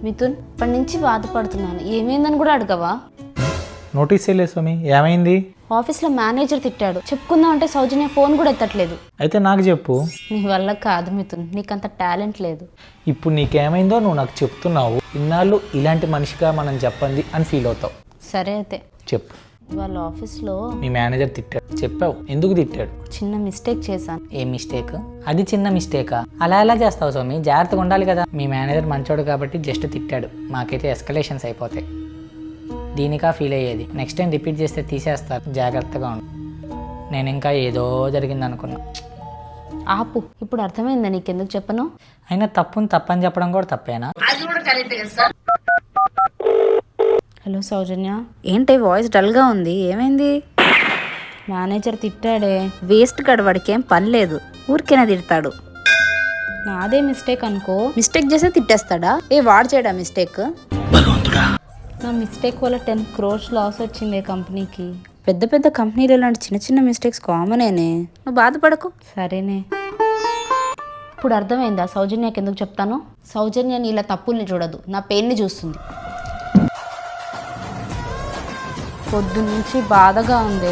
మిథున్ ఇప్పటి నుంచి బాధపడుతున్నాను, ఏమైందని కూడా అడగవా? నోటీస్ చేయలేదు స్వామి, ఏమైంది? ఆఫీస్లో మేనేజర్ తిట్టాడు, చెప్పుకుందాం అంటే సౌజన్య ఫోన్ కూడా ఎత్తట్లేదు. అయితే నాకు చెప్పు. నీ వల్ల కాదు మిథున్, నీకంత టాలెంట్ లేదు. ఇప్పుడు నీకేమైందో నువ్వు నాకు చెప్తున్నావు, ఇన్నాళ్ళు ఇలాంటి మనిషిగా మనం చెప్పండి అని ఫీల్ అవుతావు. సరే అయితే చెప్పు. వాళ్ళ ఆఫీస్లో మీ మేనేజర్ తిట్టాడు, చెప్పావు, ఎందుకు తిట్టాడు? చిన్న మిస్టేక్ చేశాను. ఏ మిస్టేక్? అది చిన్న మిస్టేకా? అలా ఎలా చేస్తావు స్వామి, జాగ్రత్తగా ఉండాలి కదా. మీ మేనేజర్ మంచోడు కాబట్టి జస్ట్ తిట్టాడు, మాకైతే ఎస్కలేషన్స్ అయిపోతాయి. దీనికా ఫీల్ అయ్యేది, నెక్స్ట్ టైం రిపీట్ చేస్తే తీసేస్తారు, జాగ్రత్తగా ఉండు. నేను ఇంకా ఏదో జరిగింది అనుకున్నా. ఆపు, ఇప్పుడు అర్థమైందా నీకెందుకు చెప్పను? అయినా తప్పుని తప్పని చెప్పడం కూడా తప్పేనా? హలో సౌజన్య, ఏంటి వాయిస్ డల్గా ఉంది, ఏమైంది? మేనేజర్ తిట్టాడే. వేస్ట్ గడవాడికి ఏం పని లేదు, ఊరికైనా తిడతాడు. నాదే మిస్టేక్ అనుకో. మిస్టేక్ చేస్తే తిట్టేస్తాడా? వాడు చేయడా మిస్టేక్? నా మిస్టేక్ వల్ల 10 crores లాస్ వచ్చింది కంపెనీకి. పెద్ద పెద్ద కంపెనీలు ఇలాంటి చిన్న చిన్న మిస్టేక్స్ కామనేనే, నువ్వు బాధపడకు. సరేనే. ఇప్పుడు అర్థమైందా సౌజన్యకి ఎందుకు చెప్తాను? సౌజన్య ఇలా తప్పుల్ని చూడదు, నా పెయిన్ని చూస్తుంది. పొద్దు నుంచి బాధగా ఉంది.